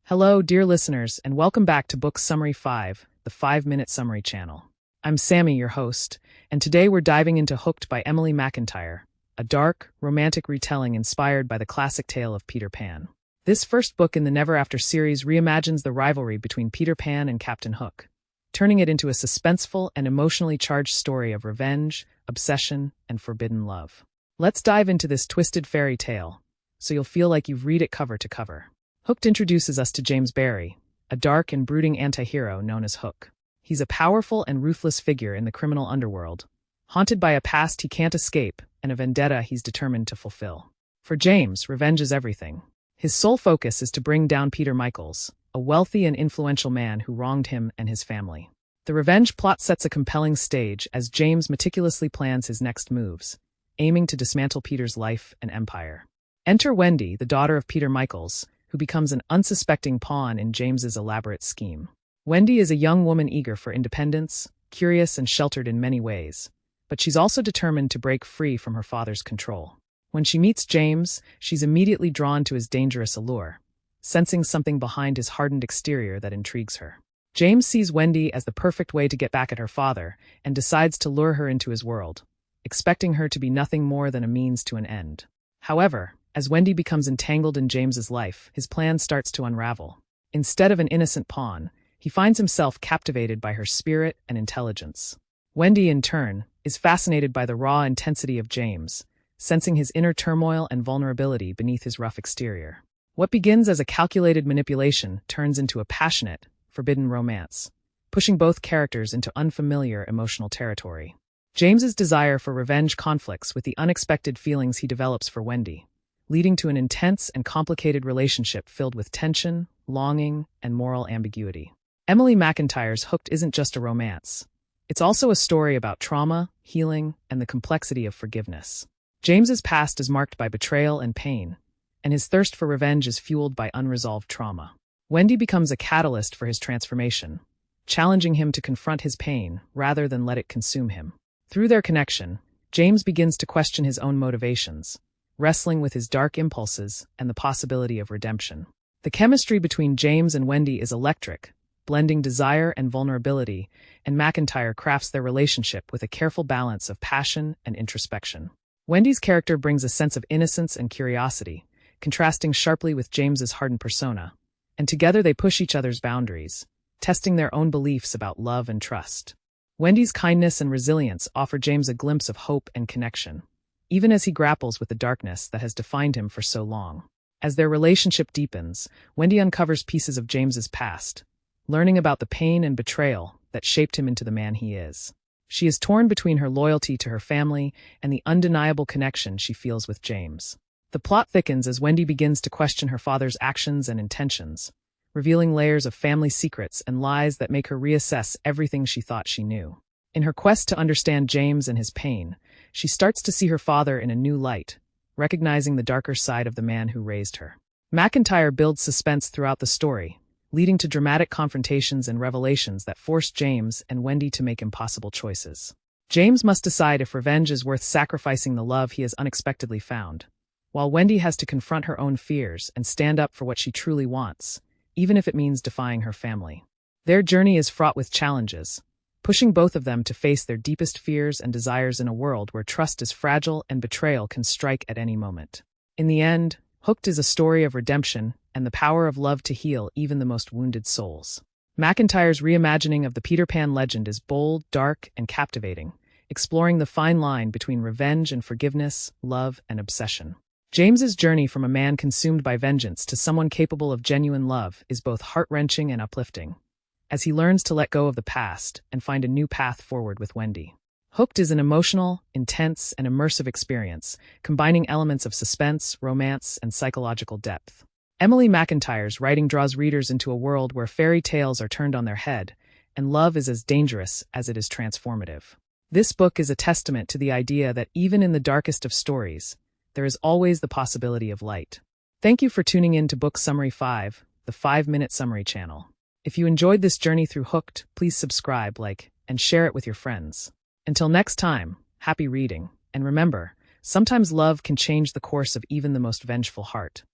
Hello, dear listeners, and welcome back to Book Summary 5, the 5-Minute Summary channel. I'm Sammy, your host, and today we're diving into Hooked by Emily McIntire, a dark, romantic retelling inspired by the classic tale of Peter Pan. This first book in the Never After series reimagines the rivalry between Peter Pan and Captain Hook, turning it into a suspenseful and emotionally charged story of revenge, obsession, and forbidden love. Let's dive into this twisted fairy tale, so you'll feel like you've read it cover to cover. Hooked introduces us to James Barry, a dark and brooding anti-hero known as Hook. He's a powerful and ruthless figure in the criminal underworld, haunted by a past he can't escape and a vendetta he's determined to fulfill. For James, revenge is everything. His sole focus is to bring down Peter Michaels, a wealthy and influential man who wronged him and his family. The revenge plot sets a compelling stage as James meticulously plans his next moves, aiming to dismantle Peter's life and empire. Enter Wendy, the daughter of Peter Michaels, who becomes an unsuspecting pawn in James's elaborate scheme. Wendy is a young woman eager for independence, curious and sheltered in many ways, but she's also determined to break free from her father's control. When she meets James, she's immediately drawn to his dangerous allure, sensing something behind his hardened exterior that intrigues her. James sees Wendy as the perfect way to get back at her father and decides to lure her into his world, expecting her to be nothing more than a means to an end. However, as Wendy becomes entangled in James's life, his plan starts to unravel. Instead of an innocent pawn, he finds himself captivated by her spirit and intelligence. Wendy, in turn, is fascinated by the raw intensity of James, sensing his inner turmoil and vulnerability beneath his rough exterior. What begins as a calculated manipulation turns into a passionate, forbidden romance, pushing both characters into unfamiliar emotional territory. James's desire for revenge conflicts with the unexpected feelings he develops for Wendy, leading to an intense and complicated relationship filled with tension, longing, and moral ambiguity. Emily McIntire's Hooked isn't just a romance. It's also a story about trauma, healing, and the complexity of forgiveness. James's past is marked by betrayal and pain, and his thirst for revenge is fueled by unresolved trauma. Wendy becomes a catalyst for his transformation, challenging him to confront his pain rather than let it consume him. Through their connection, James begins to question his own motivations, wrestling with his dark impulses and the possibility of redemption. The chemistry between James and Wendy is electric, blending desire and vulnerability, and McIntyre crafts their relationship with a careful balance of passion and introspection. Wendy's character brings a sense of innocence and curiosity, contrasting sharply with James's hardened persona, and together they push each other's boundaries, testing their own beliefs about love and trust. Wendy's kindness and resilience offer James a glimpse of hope and connection, even as he grapples with the darkness that has defined him for so long. As their relationship deepens, Wendy uncovers pieces of James's past, learning about the pain and betrayal that shaped him into the man he is. She is torn between her loyalty to her family and the undeniable connection she feels with James. The plot thickens as Wendy begins to question her father's actions and intentions, revealing layers of family secrets and lies that make her reassess everything she thought she knew. In her quest to understand James and his pain, she starts to see her father in a new light, recognizing the darker side of the man who raised her. McIntyre builds suspense throughout the story, leading to dramatic confrontations and revelations that force James and Wendy to make impossible choices. James must decide if revenge is worth sacrificing the love he has unexpectedly found, while Wendy has to confront her own fears and stand up for what she truly wants, even if it means defying her family. Their journey is fraught with challenges, pushing both of them to face their deepest fears and desires in a world where trust is fragile and betrayal can strike at any moment. In the end, Hooked is a story of redemption and the power of love to heal even the most wounded souls. McIntyre's reimagining of the Peter Pan legend is bold, dark, and captivating, exploring the fine line between revenge and forgiveness, love and obsession. James's journey from a man consumed by vengeance to someone capable of genuine love is both heart-wrenching and uplifting, as he learns to let go of the past and find a new path forward with Wendy. Hooked is an emotional, intense, and immersive experience, combining elements of suspense, romance, and psychological depth. Emily McIntire's writing draws readers into a world where fairy tales are turned on their head, and love is as dangerous as it is transformative. This book is a testament to the idea that even in the darkest of stories, there is always the possibility of light. Thank you for tuning in to Book Summary 5, the 5-Minute Summary channel. If you enjoyed this journey through Hooked, please subscribe, like, and share it with your friends. Until next time, happy reading, and remember, sometimes love can change the course of even the most vengeful heart.